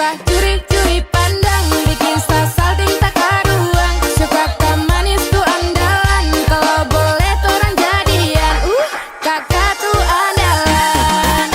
suka curi-curi pandang, bikin salting tak karuan. Suka kau manis tuh andalan, kalau boleh tuh orang jadian. Kakak tuh andalan.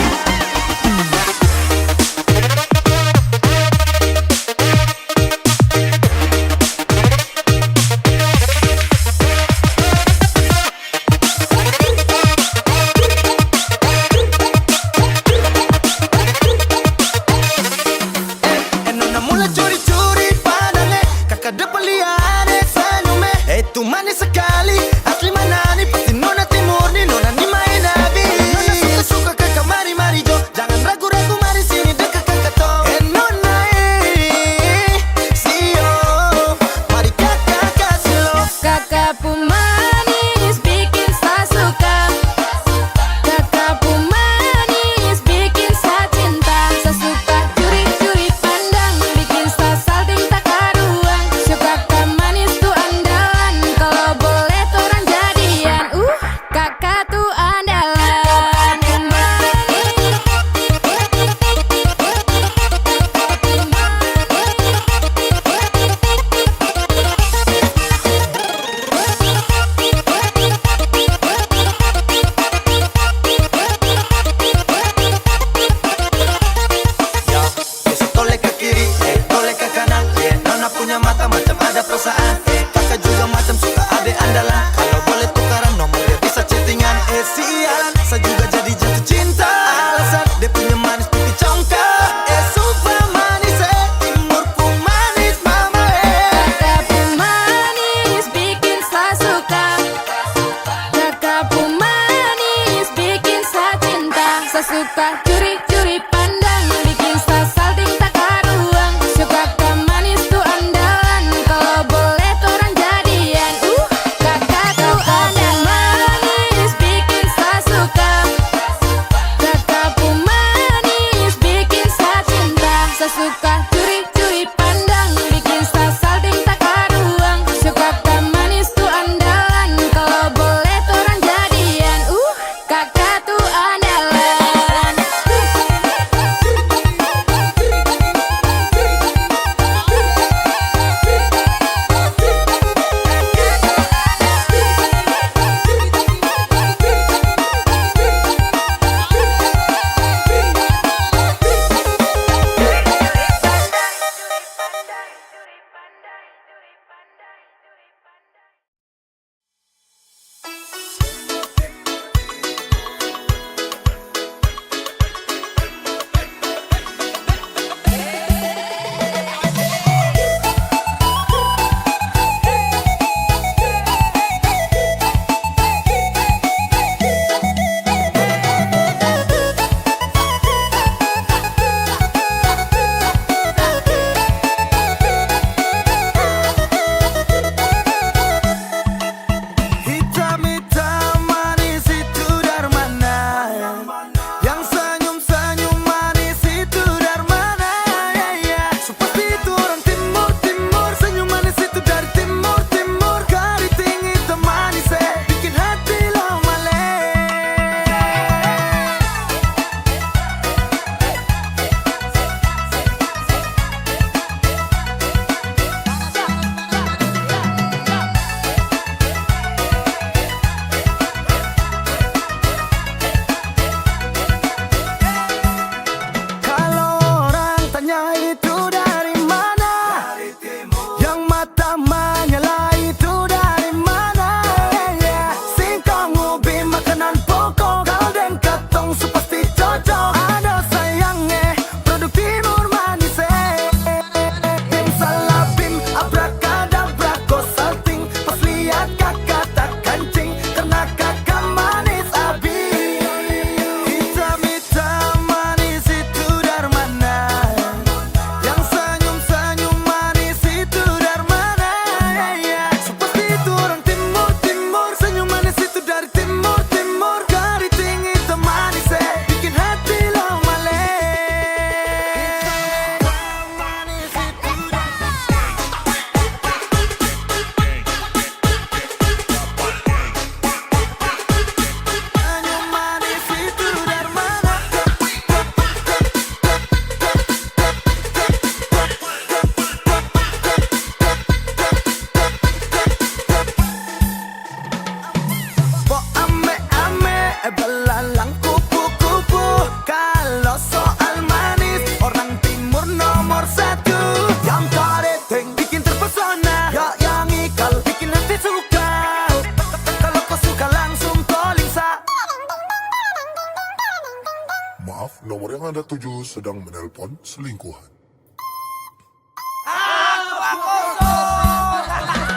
sedang menelpon selingkuhan.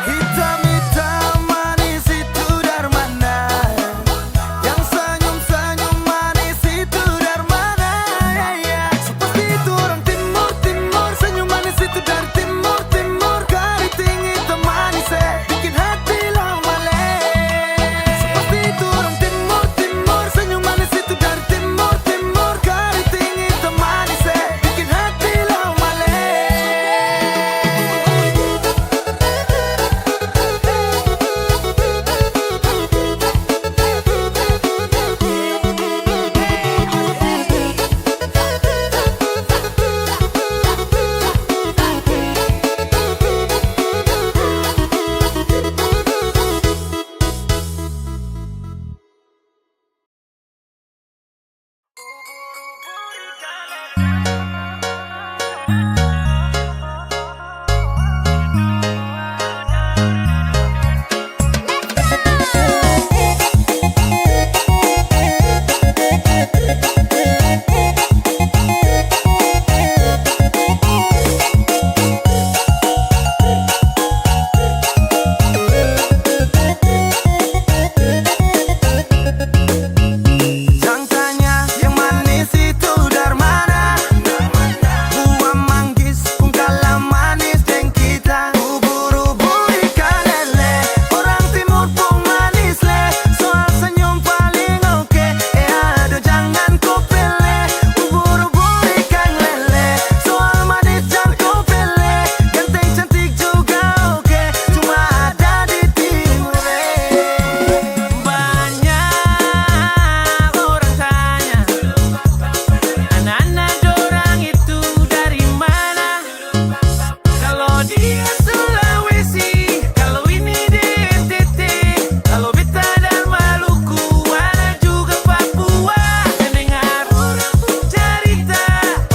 Hitam-hitam manis itu dari mana? Yang senyum-senyum manis itu dari mana? Pasti itu orang timur, timur. Senyum manis itu dari timur, timur. Keriting hitam manis bikin hati lawale. Pasti itu orang timur, timur. Senyum manis itu dari timur, timur. Keriting hitam manis bikin hati lawale. Jangan tanya yang manis itu dari mana? Buah manggis pun kalah manis dengan kita. Ubur-ubur ikan lele, orang timur pun manis le. Soal senyum paling oke, aduh jangan kau pilih. Ubur-ubur ikan lele, soal manis jangan kau pilih. Ganteng cantik juga oke, cuma ada di timur. Banyak orang tanya, anak-anak dorang itu dari mana? Kalau dia Sulawesi, kalau ini di NTT, kalau beta dan Maluku, ada juga Papua. Mendengar orang pun cerita,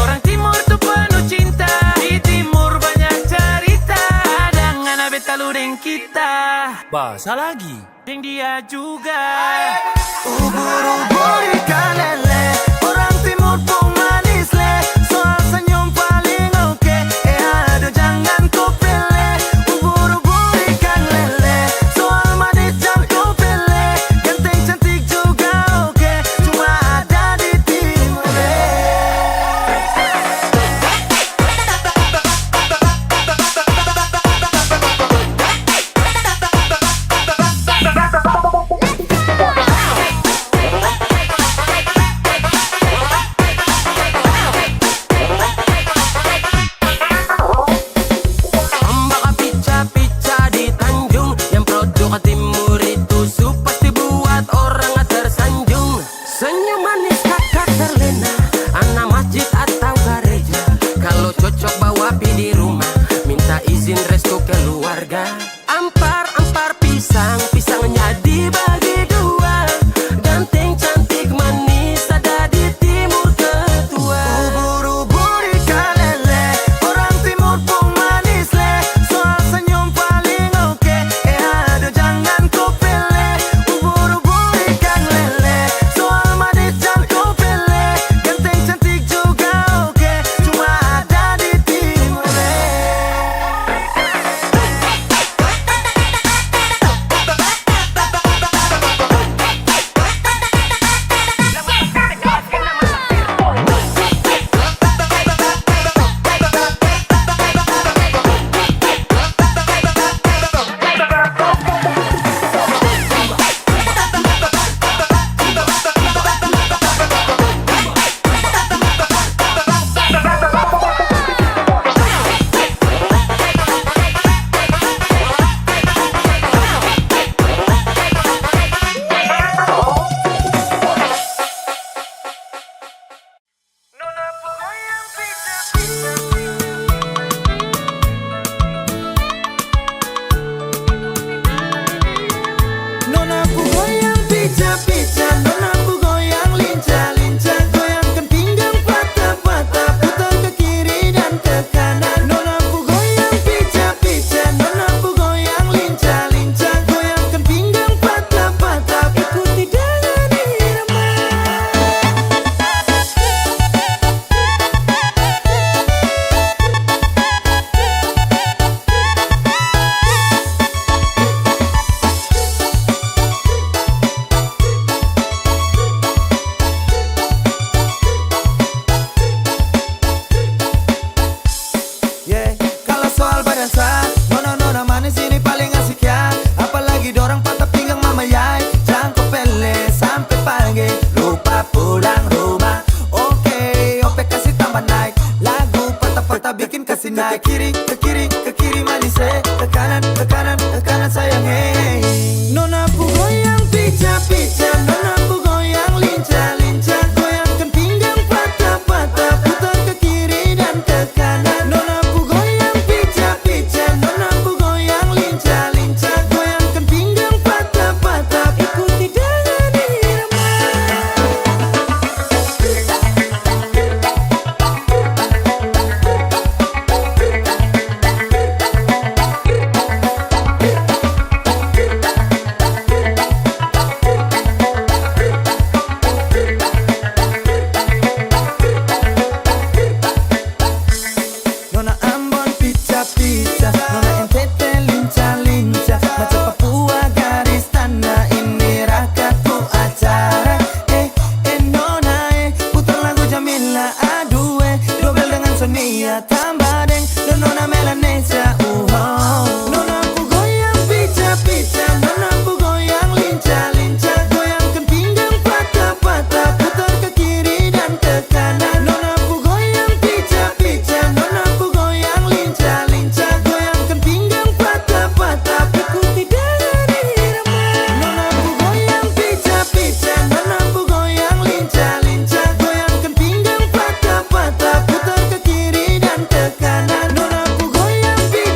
orang timur tuh penuh cinta. Di timur banyak cerita, kadang anak beta lu deng kita. Bahasa lagi, deng dia juga. Ubur-ubur ikan lele, orang timur pun manis le. Soal senyum paling oke, aduh jangan kau pilih. Ubur-ubur ikan lele, soal manis jangan kau pilih. Ganteng cantik juga oke, cuma ada di timur. Mbak pica-pica di Tanjung, yang produk timur itu pasti buat orang tersanjung. Senyum manis kakak terlena, anak masjid atau gereja. Kalau cocok bawa pi di rumah, minta izin restu keluarga. Ampar-ampar pisang, pisangnya dibagi dua. Ganteng cantik manis ada di timur ketua. Ubur-ubur ikan lele, orang timur pun manis le. Soal senyum paling oke, aduh jangan kau pilih. Ubur-ubur ikan lele, soal manis jangan kau pilih. Ganteng cantik juga oke, cuma ada di timur. dansa. Nona manis ini paling asik ya. Apalagi dorang patah pinggang mama yai. Jangkau pele sampai pagi, lupa pulang rumah. Oke, ope kasih tambah naik. Lagu patah-patah bikin kasih naik. Ke kiri manis ke kanan sayang Nona pu goyang pica-pica, nona pu goyang lincah-lincah. Goyangkan pinggang patah-patah, putar ke kiri dan ke kanan. Nona pu goyang pica-pica, nona pu goyang lincah-lincah. Goyangkan pinggang patah-patah, ikuti dengan irama. Nona Ambon pica-pica, nona NTT lincah-lincah. Macam Papua garis tanah, ini rakatu acara. Nona putar lagu Jamila, aduh dobel dengan Sonia, tambah deng dan nona Melanesia. Nona pu goyang pica-pica, nona pu goyang lincah-lincah. Goyangkan pinggang patah-patah, putar ke kiri dan ke kanan. Nona pu goyang pica-pica, nona pu goyang lincah-lincah. Goyangkan pinggang patah-patah, ikuti dengan irama. Nona pu goyang pica-pica, nona pu goyang lincah-lincah. Goyangkan pinggang patah-patah, putar ke kiri dan ke kanan. Nona pu goyang pica-pica.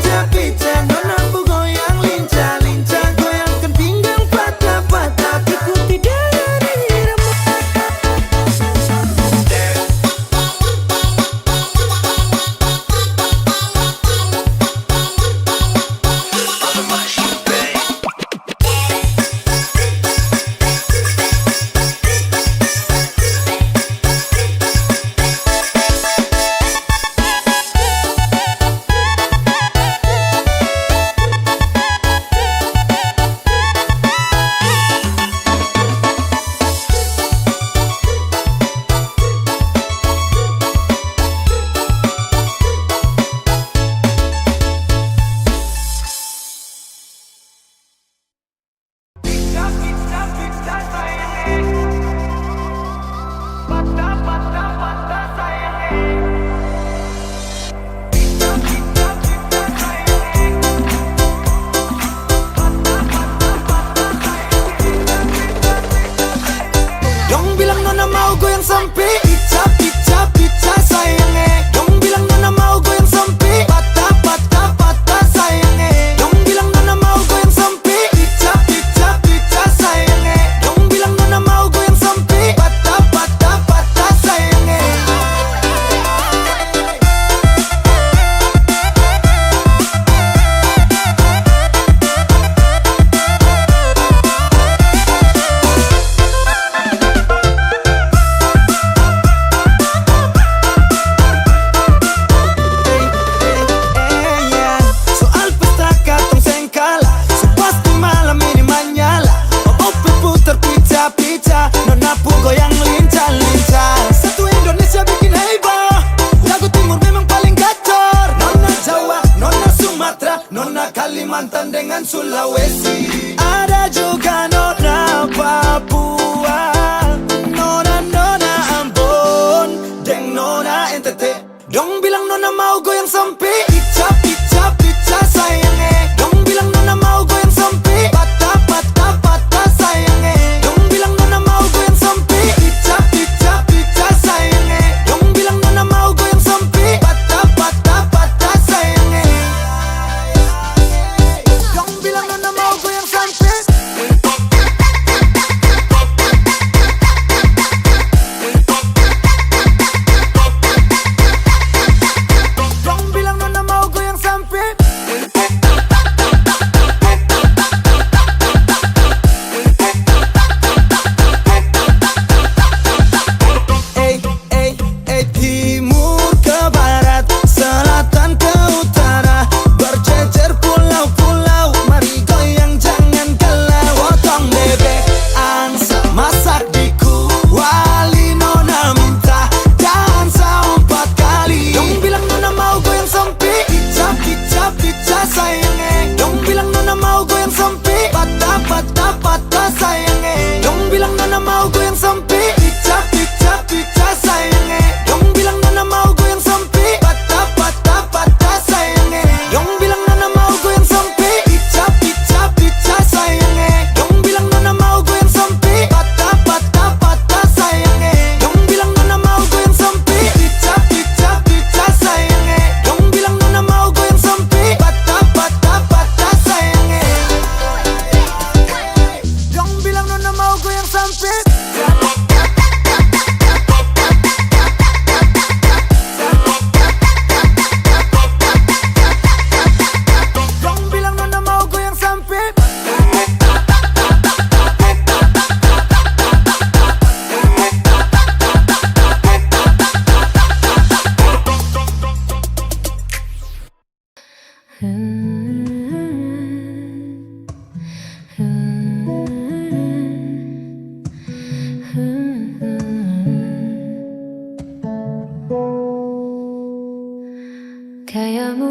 Gayamu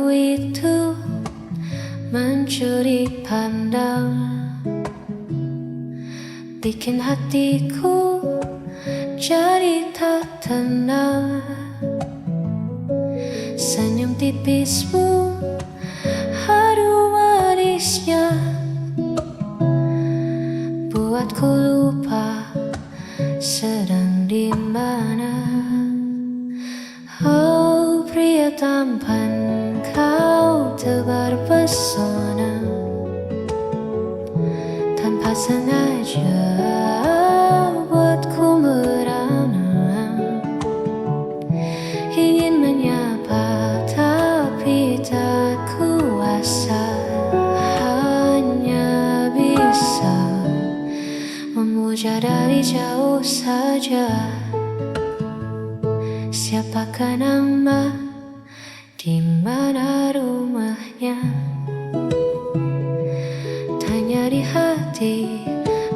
itu mencuri pandang, bikin hatiku jadi tak tenang. Senyum tipismu, haru manisnya, buatku lupa sedang di mana. Oh pria tampan, kau tebar pesona, tanpa sengaja buatku merana. Ingin menyapa tapi tak kuasa, hanya bisa memuja dari jauh saja. Siapakah nama, di mana rumahnya? Tanya di hati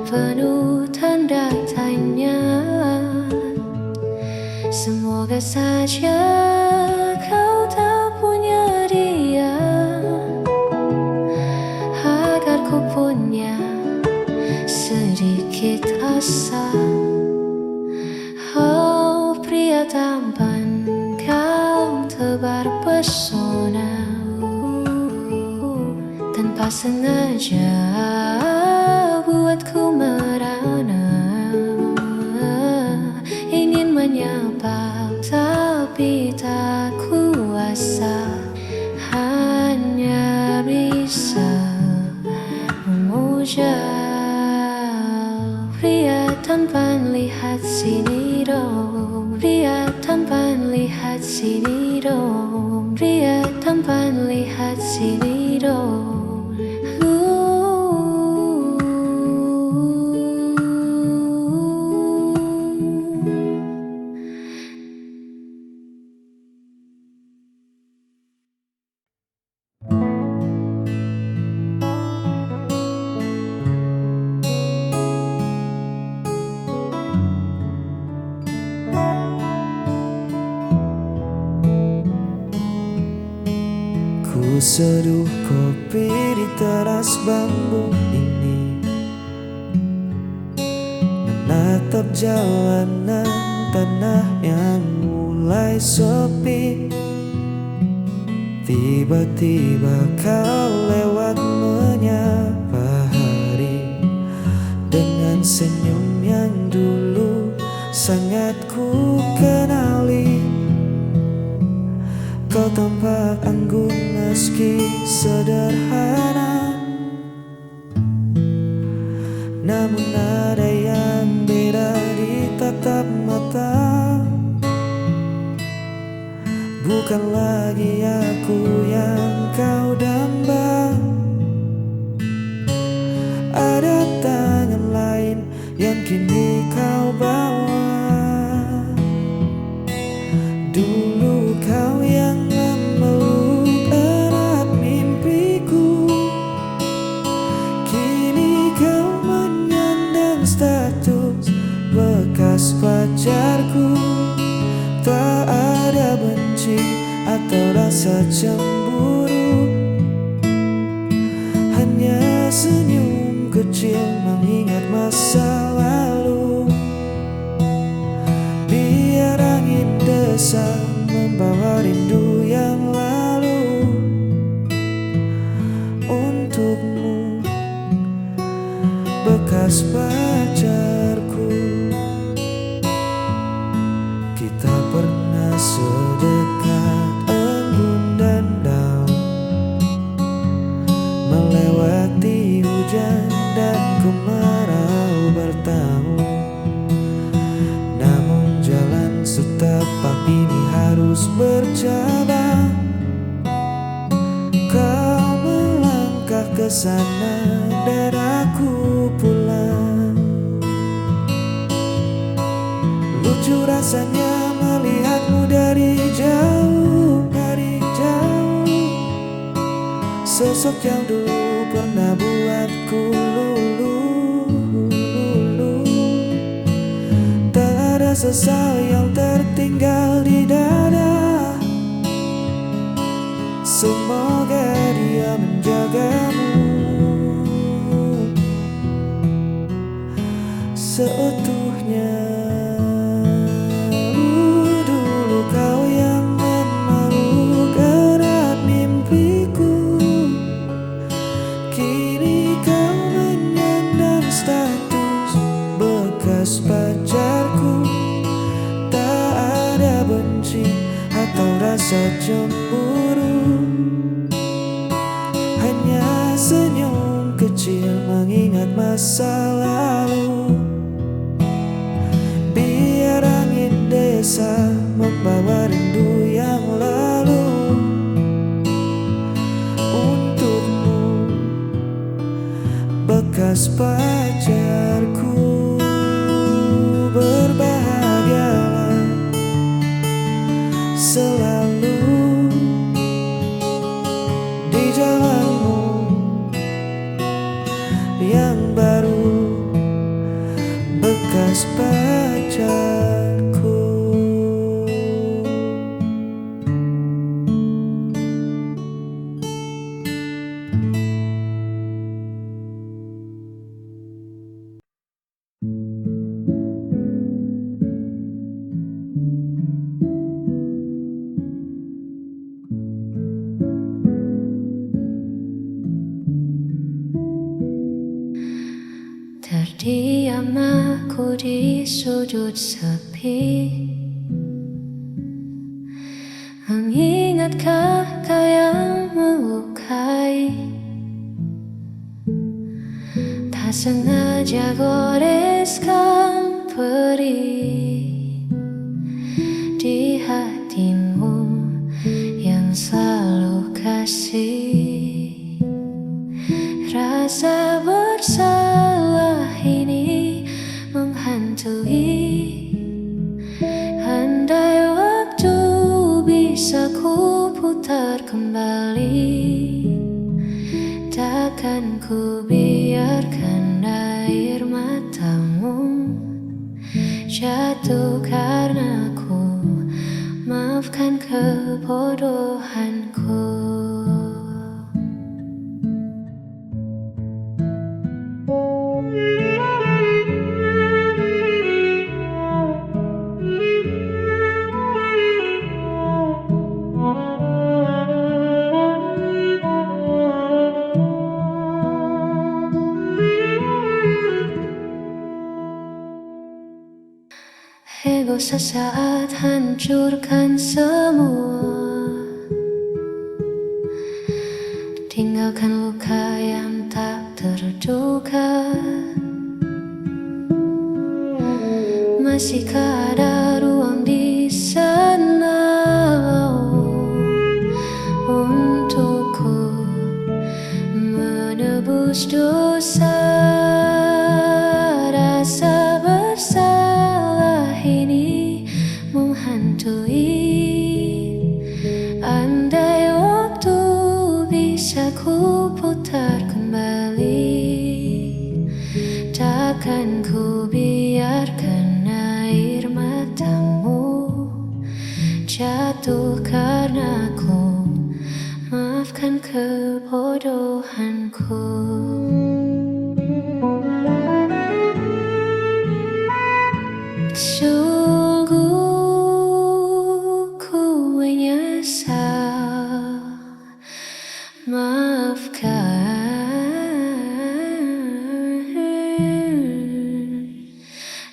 penuh tanda tanya. Semoga saja kau tak punya dia, agar ku punya sedikit asa. Oh pria tampan, kau tebar pesona, tanpa sengaja buatku merana. Ingin menyapa tapi tak kuasa, hanya bisa memuja. Pria tampan lihat sini dong, pria tampan lihat sini dong, pria tampan lihat sini dong. Ku seduh kopi di teras bambu ini, menatap jalanan tanah yang mulai sepi. Tiba-tiba kau lewat menyapa hari, dengan senyum yang dulu sangat ku kenali. Kau tampak anggun meski sederhana, namun ada yang beda di tatap mata. Bukan lagi aku yang kau damba, ada tangan lain yang kini kau bawa. Dulu kau yang memeluk erat mimpiku, kini kau menyandang status bekas pacarku. Tak ada benci atau rasa cemburu, hanya senyum kecil mengingat masa lalu. Biar angin desa membawa rindu yang lalu. Untukmu bekas pacarku, kita pernah sedekat embun dan daun, melewati hujan dan kemarau bertahun. Namun jalan setapak ini harus bercabang. Kau melangkah ke sana dan aku pulang. Lucu rasanya melihatmu dari jauh, dari jauh. Sosok yang dulu pernah buatku luluh. Tak ada sesal yang tertinggal di dada. Semoga dia menjagamu seutuhnya. Dulu kau yang memeluk erat mimpiku, kini kau menyandang status bekas pacarku. Tak ada benci atau rasa cemburu, hanya senyum kecil mengingat masa lalu. Biar angin desa membawa rindu yang lalu. Untukmu bekas pacarku, berbahagialah selalu di jalanmu yang baru, bekas pacarku. Terdiam aku di sudut sepi, mengingat kakak yang melukai. Tak sengaja goreskan perih di hatimu yang selalu kasih. Rasa bersalah ini menghantui. Andai waktu bisa ku putar kembali, takkan ku biarkan air matamu jatuh karena ku. Maafkan kebodohanku. Ego sesaat hancurkan semua, tinggalkan luka yang tak terduga. Masihkah ada ruang di sana untukku menebus dosa? Rasa bersalah ini menghantui. Andai waktu bisa ku putar kembali, takkan ku biarkan air matamu jatuh karena ku. Maafkan kebodohanku. Sungguh ku menyesal. Maafkan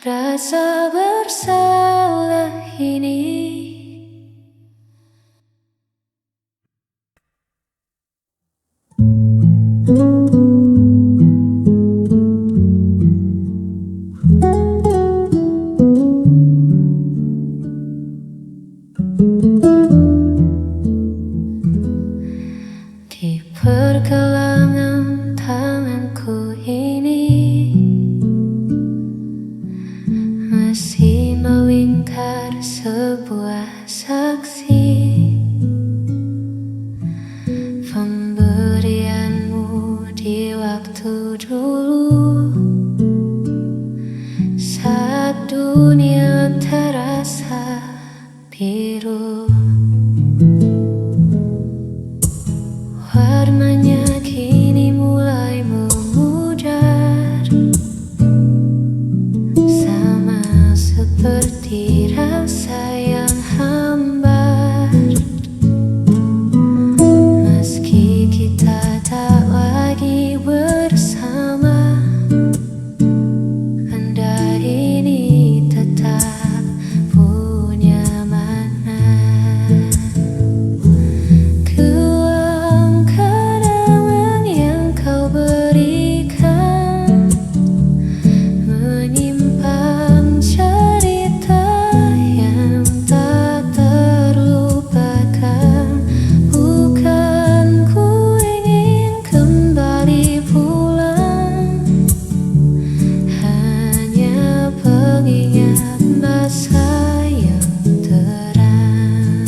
rasa bersalah ini. Di pergelangan tanganku ini masih melingkar sebuah saksi, pemberi dunia terasa biru, warnanya kini mulai memudar, sama seperti rasa yang hambar. Meski kita tak lagi bersama, anda ini tetap punya makna. Keluang kenangan yang kau berikan, menyimpan cerita yang tak terlupakan. Bukan ku ingin kembali pulang, hanya pengingat masa yang terang.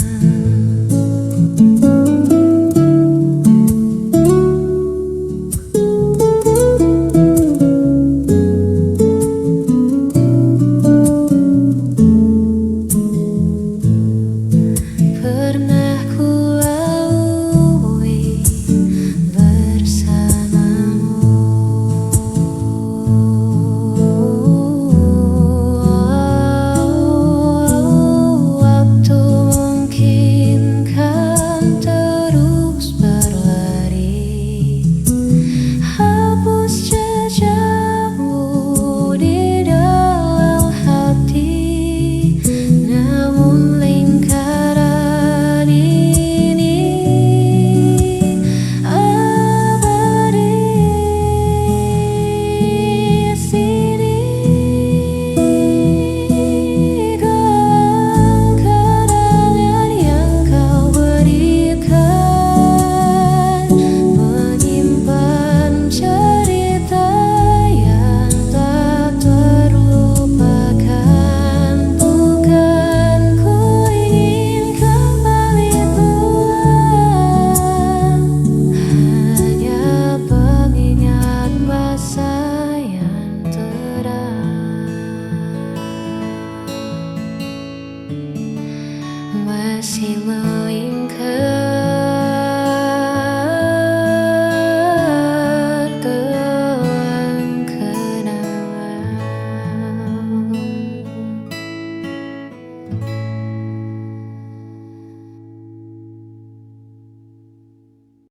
Pernah ku lalui bersamamu, waktu mungkin kan terus berlari, hapus jejakmu di dalam hati. Namun lingkaran ini abadi sini. Gelang kenangan yang kau berikan, menyimpan cerita yang tak terlupakan. Bukan ku ingin kembali pulang, hanya pengingat masa yang terang. Masih